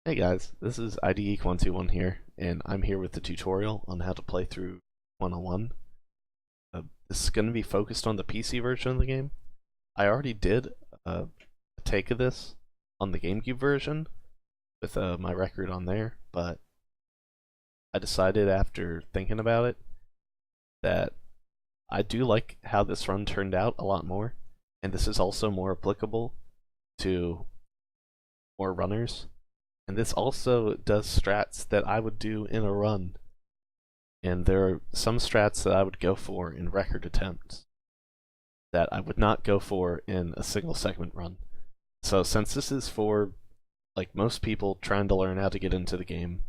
Hey guys, this is IDEek121 here, and I'm here with the tutorial on how to play through 101. This is going to be focused on the PC version of the game. I already did a take of this on the GameCube version with my record on there, but I decided after thinking about it that I do like how this run turned out a lot more, and this is also more applicable to more runners. And this also does strats that I would do in a run. And there are some strats that I would go for in record attempts that I would not go for in a single segment run. So since this is for like most people trying to learn how to get into the game,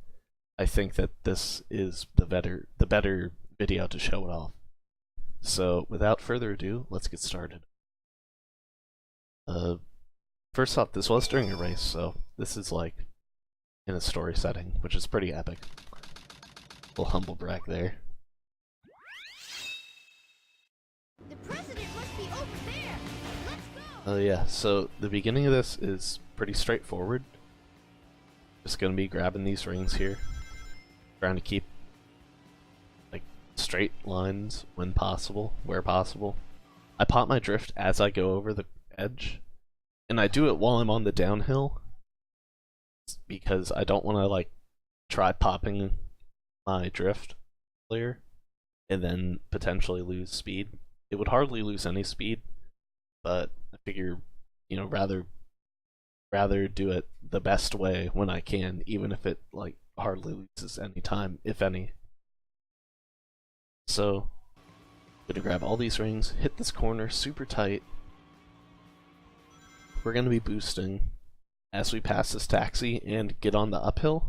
I think that this is the better video to show it off. So without further ado, let's get started. First off, this was during a race, so this is like in a story setting, which is pretty epic. Little humble brag there. The president must be over there. Let's go. Yeah, so the beginning of this is pretty straightforward. Just gonna be grabbing these rings here, trying to keep like straight lines when possible, where possible. I pop my drift as I go over the edge, and I do it while I'm on the downhill, because I don't want to like try popping my drift earlier and then potentially lose speed. It would hardly lose any speed, but I figure, rather do it the best way when I can, even if it like hardly loses any time, if any. So I'm gonna grab all these rings, hit this corner super tight. We're gonna be boosting as we pass this taxi and get on the uphill.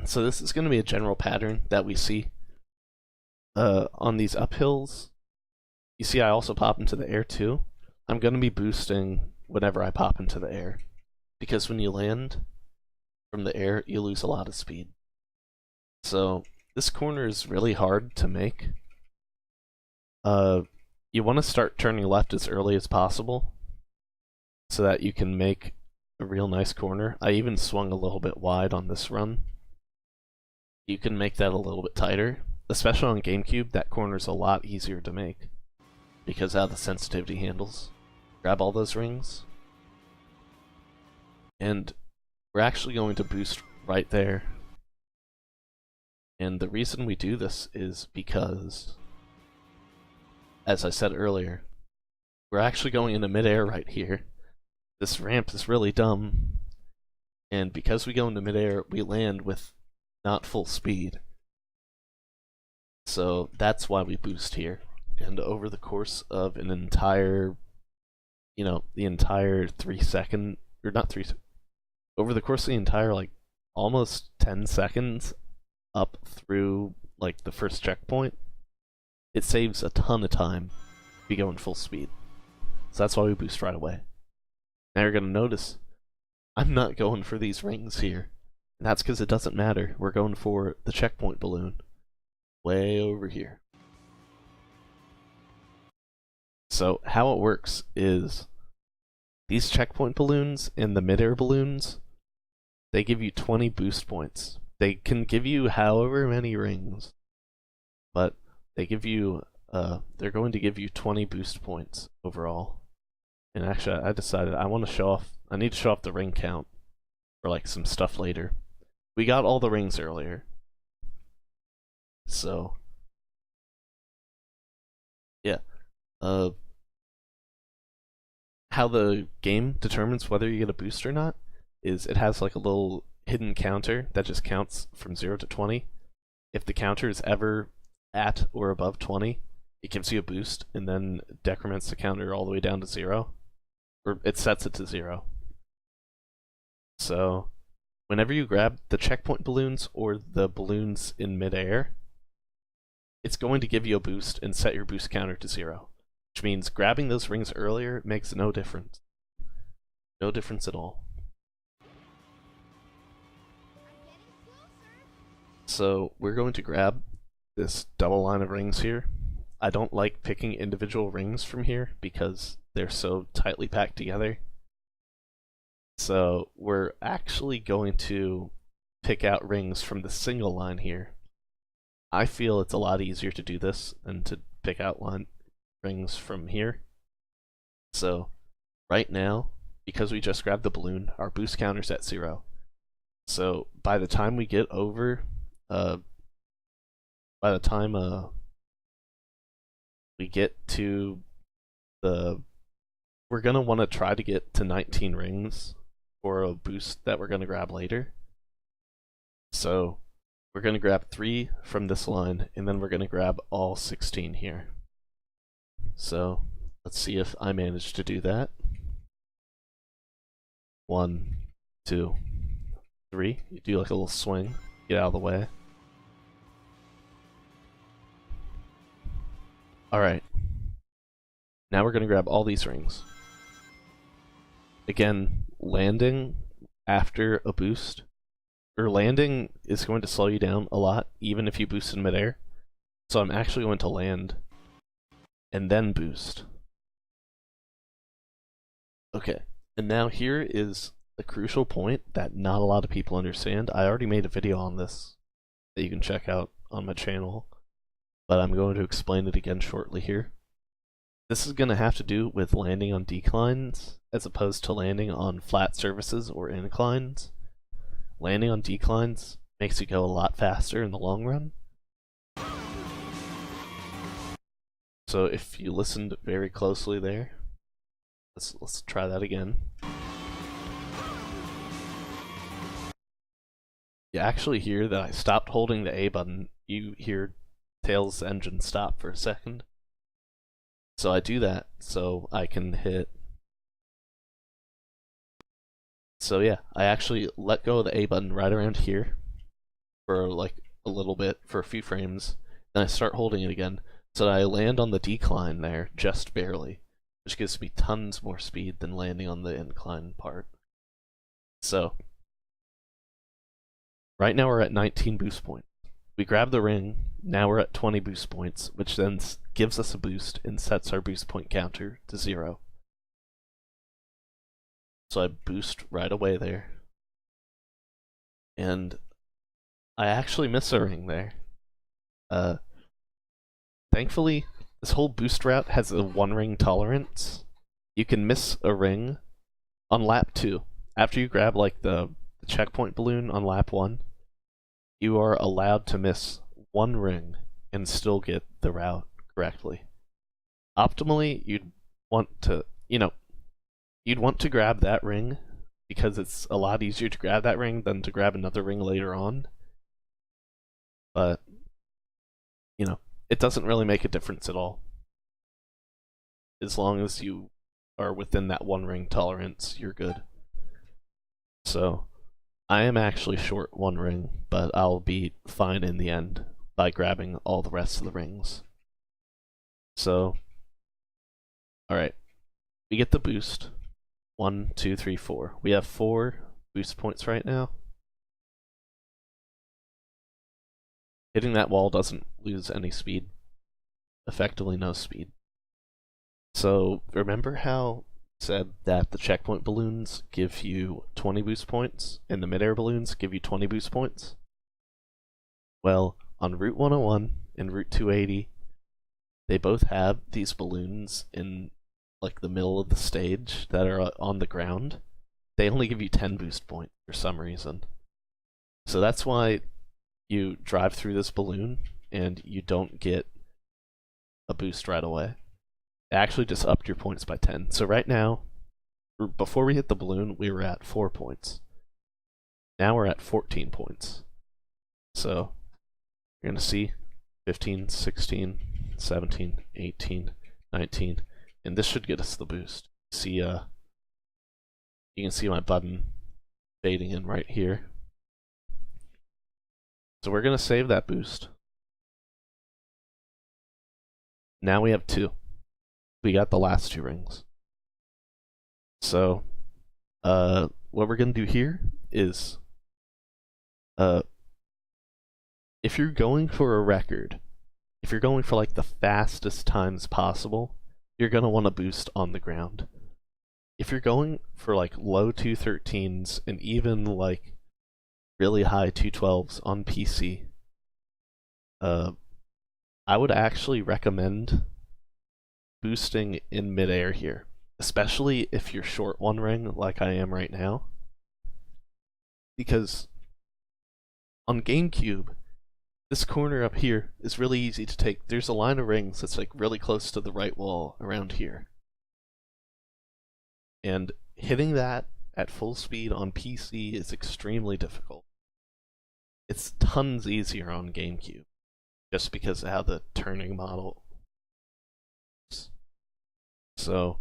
So this is going to be a general pattern that we see on these uphills. You see I also pop into the air too. I'm going to be boosting whenever I pop into the air, because when you land from the air you lose a lot of speed. So this corner is really hard to make. You want to start turning left as early as possible so that you can make a real nice corner. I even swung a little bit wide on this run. You can make that a little bit tighter. Especially on GameCube, that corner's a lot easier to make because of how the sensitivity handles. Grab all those rings. And we're actually going to boost right there. And the reason we do this is because, as I said earlier, we're actually going into midair right here. This ramp is really dumb, and because we go into midair, we land with not full speed. So that's why we boost here. And over the course of an entire, the entire 3 second, or not 3, over the course of the entire, like, almost 10 seconds up through, like, the first checkpoint, it saves a ton of time if you go in full speed. So that's why we boost right away. Now you're going to notice I'm not going for these rings here. And that's because it doesn't matter. We're going for the checkpoint balloon. Way over here. So how it works is these checkpoint balloons and the midair balloons, they give you 20 boost points. They can give you however many rings, but they give you, they're going to give you 20 boost points overall. And actually, I decided I need to show off the ring count for like some stuff later. We got all the rings earlier. So, yeah. How the game determines whether you get a boost or not is it has like a little hidden counter that just counts from 0 to 20. If the counter is ever at or above 20, it gives you a boost and then decrements the counter all the way down to 0. Or it sets it to 0. So whenever you grab the checkpoint balloons or the balloons in midair, it's going to give you a boost and set your boost counter to 0. Which means grabbing those rings earlier makes no difference. No difference at all. So we're going to grab this double line of rings here. I don't like picking individual rings from here because they're so tightly packed together. So we're actually going to pick out rings from the single line here. I feel it's a lot easier to do this than to pick out rings from here. So right now, because we just grabbed the balloon, our boost counter's at 0. So by the time we get over, by the time we get to we're gonna want to try to get to 19 rings for a boost that we're gonna grab later. So we're gonna grab 3 from this line, and then we're gonna grab all 16 here. So let's see if I manage to do that. 1, 2, 3. You do like a little swing, get out of the way. Alright. Now we're going to grab all these rings. Again, landing after a boost, or landing is going to slow you down a lot, even if you boost in midair. So I'm actually going to land and then boost. Okay, and now here is a crucial point that not a lot of people understand. I already made a video on this that you can check out on my channel, but I'm going to explain it again shortly here. This is going to have to do with landing on declines as opposed to landing on flat surfaces or inclines. Landing on declines makes you go a lot faster in the long run. So if you listened very closely there, let's try that again. You actually hear that I stopped holding the A button. You hear Tails' engine stop for a second. So I do that so I can hit. So yeah, I actually let go of the A button right around here for like a little bit, for a few frames. Then I start holding it again, so that I land on the decline there just barely, which gives me tons more speed than landing on the incline part. So right now we're at 19 boost points. We grab the ring, now we're at 20 boost points, which then gives us a boost and sets our boost point counter to 0. So I boost right away there. And I actually miss a ring there. Thankfully, this whole boost route has a 1 ring tolerance. You can miss a ring on lap 2. After you grab like the checkpoint balloon on lap 1, you are allowed to miss 1 ring and still get the route correctly. Optimally, you'd want to grab that ring because it's a lot easier to grab that ring than to grab another ring later on. But, it doesn't really make a difference at all. As long as you are within that 1 ring tolerance, you're good. So I am actually short 1 ring, but I'll be fine in the end by grabbing all the rest of the rings. So, alright, we get the boost. 1, 2, 3, 4. We have 4 boost points right now. Hitting that wall doesn't lose any speed. Effectively no speed. So, remember how I said that the checkpoint balloons give you 20 boost points, and the midair balloons give you 20 boost points? Well, on Route 101 and Route 280, they both have these balloons in like the middle of the stage that are on the ground. They only give you 10 boost points for some reason. So that's why you drive through this balloon and you don't get a boost right away. It actually just upped your points by 10. So right now, before we hit the balloon, we were at 4 points. Now we're at 14 points. So you're going to see 15, 16, 17, 18, 19, and this should get us the boost. See, you can see my button fading in right here. So we're going to save that boost. Now we have 2. We got the last 2 rings. So, what we're going to do here is, if you're going for a record, if you're going for like the fastest times possible, you're going to want to boost on the ground. if you're going for like low 213s and even like really high 212s on PC, I would actually recommend boosting in midair here, especially if you're short one ring like I am right now. Because on GameCube, this corner up here is really easy to take. There's a line of rings that's like really close to the right wall around here. And hitting that at full speed on PC is extremely difficult. It's tons easier on GameCube, just because of how the turning model works. So,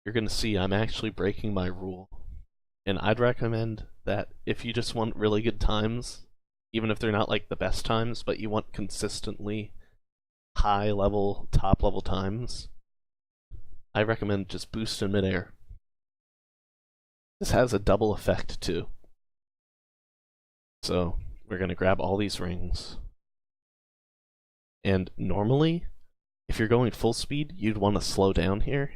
you're going to see I'm actually breaking my rule. And I'd recommend that if you just want really good times, even if they're not like the best times, but you want consistently high level, top level times, I recommend just boost in midair. This has a double effect too. So we're going to grab all these rings. And normally, if you're going full speed, you'd want to slow down here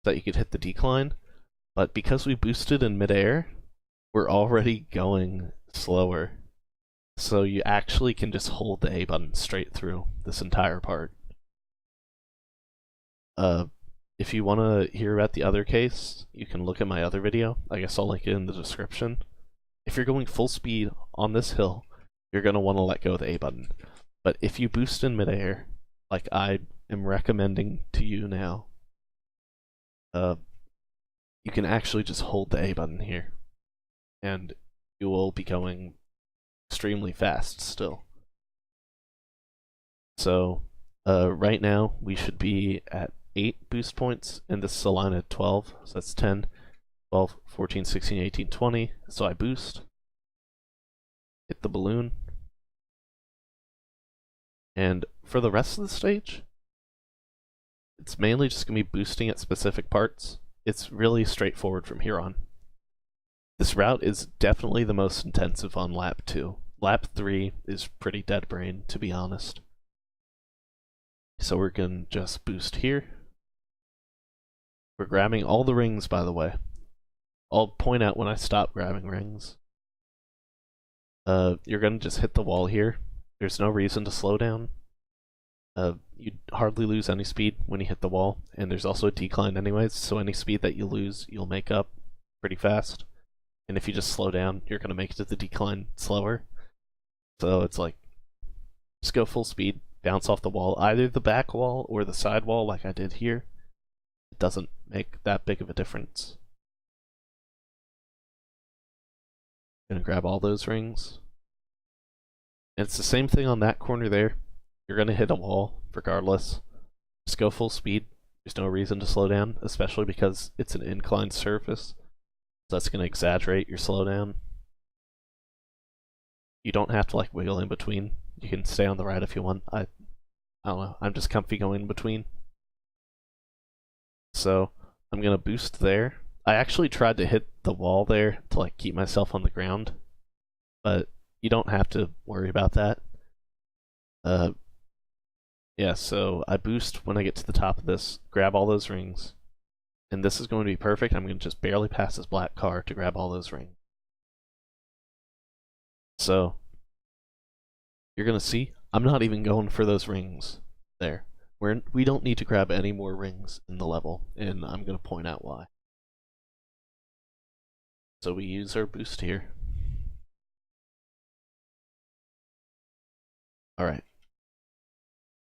so that you could hit the decline. But because we boosted in midair, we're already going slower. So you actually can just hold the A button straight through this entire part. If you want to hear about the other case, you can look at my other video. I guess I'll link it in the description. If you're going full speed on this hill, you're going to want to let go of the A button. But if you boost in midair, like I am recommending to you now, you can actually just hold the A button here. And you will be going extremely fast still. So, right now, we should be at 8 boost points, and this is a line at 12, so that's 10, 12, 14, 16, 18, 20. So I boost, hit the balloon, and for the rest of the stage, it's mainly just going to be boosting at specific parts. It's really straightforward from here on. This route is definitely the most intensive on lap 2. Lap 3 is pretty dead brain, to be honest. So we're going to just boost here. We're grabbing all the rings, by the way. I'll point out when I stop grabbing rings. You're going to just hit the wall here. There's no reason to slow down. You'd hardly lose any speed when you hit the wall, and there's also a decline anyways, so any speed that you lose, you'll make up pretty fast. And if you just slow down, you're going to make it to the decline slower. So it's like, just go full speed, bounce off the wall, either the back wall or the side wall like I did here. It doesn't make that big of a difference. Gonna grab all those rings. And it's the same thing on that corner there. You're gonna hit a wall regardless. Just go full speed. There's no reason to slow down, especially because it's an inclined surface. So that's gonna exaggerate your slowdown. You don't have to like wiggle in between. You can stay on the right if you want. I don't know. I'm just comfy going in between. So I'm gonna boost there. I actually tried to hit the wall there to like keep myself on the ground, but you don't have to worry about that. Yeah, so I boost when I get to the top of this, grab all those rings, and this is going to be perfect. I'm going to just barely pass this black car to grab all those rings. So you're going to see, I'm not even going for those rings there. We don't need to grab any more rings in the level, and I'm going to point out why. So we use our boost here. Alright.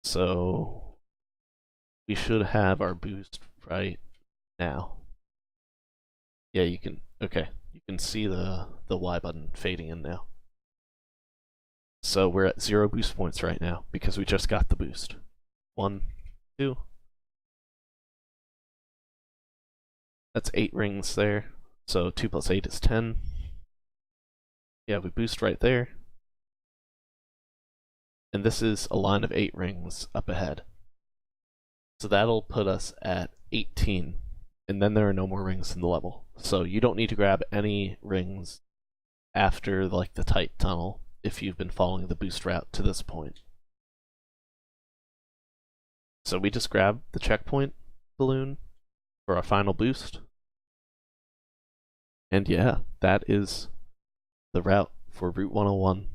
So we should have our boost right now. Yeah, you can, okay. You can see the Y button fading in now. So we're at 0 boost points right now because we just got the boost. 1, 2. That's 8 rings there. So 2 plus 8 is 10. Yeah, we boost right there. And this is a line of 8 rings up ahead. So that'll put us at 18. And then there are no more rings in the level. So you don't need to grab any rings after like the tight tunnel if you've been following the boost route to this point. So we just grab the checkpoint balloon, for our final boost. And yeah, that is the route for Route 101.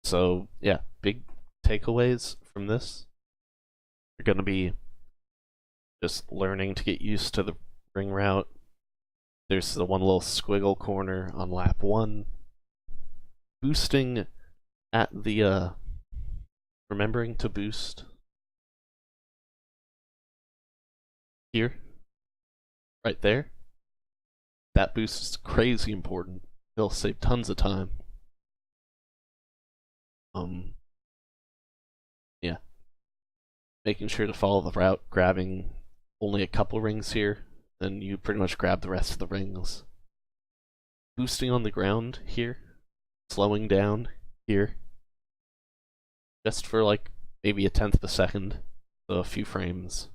So yeah, big takeaways from this are gonna be just learning to get used to the ring route. There's the one little squiggle corner on lap 1. Boosting at the remembering to boost here, right there. That boost is crazy important. It'll save tons of time. Yeah. Making sure to follow the route, grabbing only a couple rings here, then you pretty much grab the rest of the rings. Boosting on the ground here, slowing down here, just for like maybe a tenth of a second, so a few frames.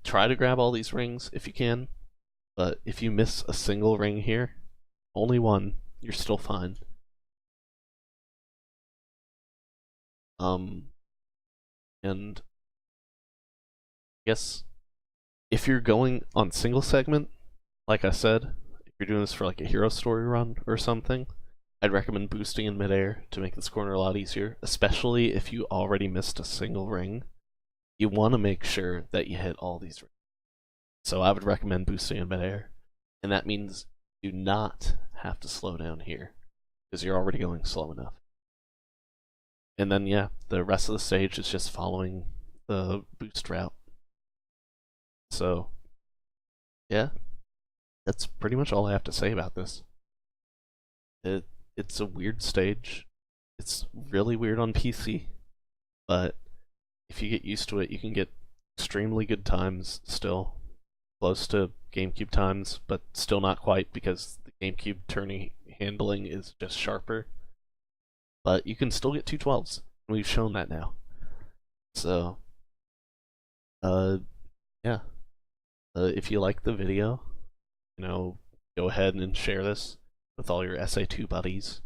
Try to grab all these rings if you can, but if you miss a single ring here, only one, you're still fine. And I guess if you're going on single segment, like I said, if you're doing this for like a hero story run or something, I'd recommend boosting in midair to make this corner a lot easier, especially if you already missed a single ring. You want to make sure that you hit all these rings. So I would recommend boosting in midair, and that means do not have to slow down here, because you're already going slow enough. And then yeah, the rest of the stage is just following the boost route. So yeah, that's pretty much all I have to say about this. It's a weird stage. It's really weird on PC, but if you get used to it, you can get extremely good times still. Close to GameCube times, but still not quite because the GameCube turning handling is just sharper. But you can still get 212s, and we've shown that now. So, yeah. If you like the video, go ahead and share this with all your SA2 buddies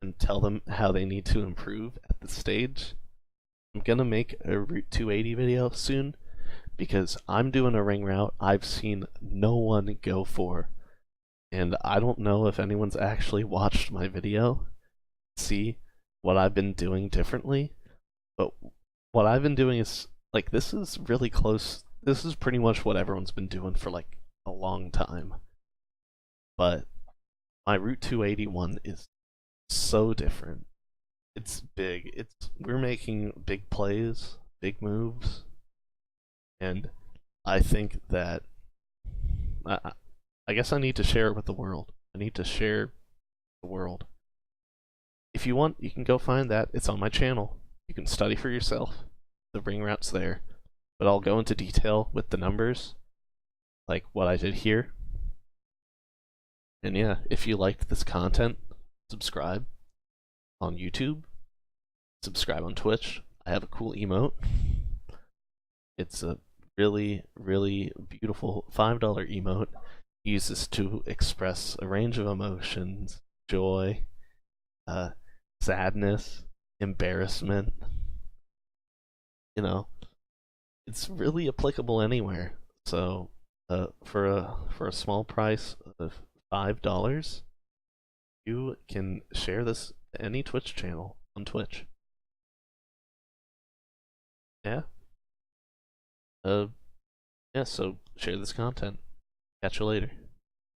and tell them how they need to improve at the stage. I'm gonna make a Route 280 video soon because I'm doing a ring route I've seen no one go for, and I don't know if anyone's actually watched my video see what I've been doing differently, but what I've been doing is like, this is really close. This is pretty much what everyone's been doing for like a long time, but my Route 281 is so different. It's big. We're making big plays, big moves, and I think that I guess I need to share it with the world. I need to share the world. If you want, you can go find that. It's on my channel. You can study for yourself. The ring route's there, but I'll go into detail with the numbers, like what I did here. And yeah, if you liked this content, subscribe on YouTube, subscribe on Twitch. I have a cool emote. It's a really, really beautiful $5 emote. Use this to express a range of emotions: joy, sadness, embarrassment. It's really applicable anywhere. So, for a small price of $5, you can share this to any Twitch channel on Twitch. Yeah. Yeah, so share this content. Catch you later.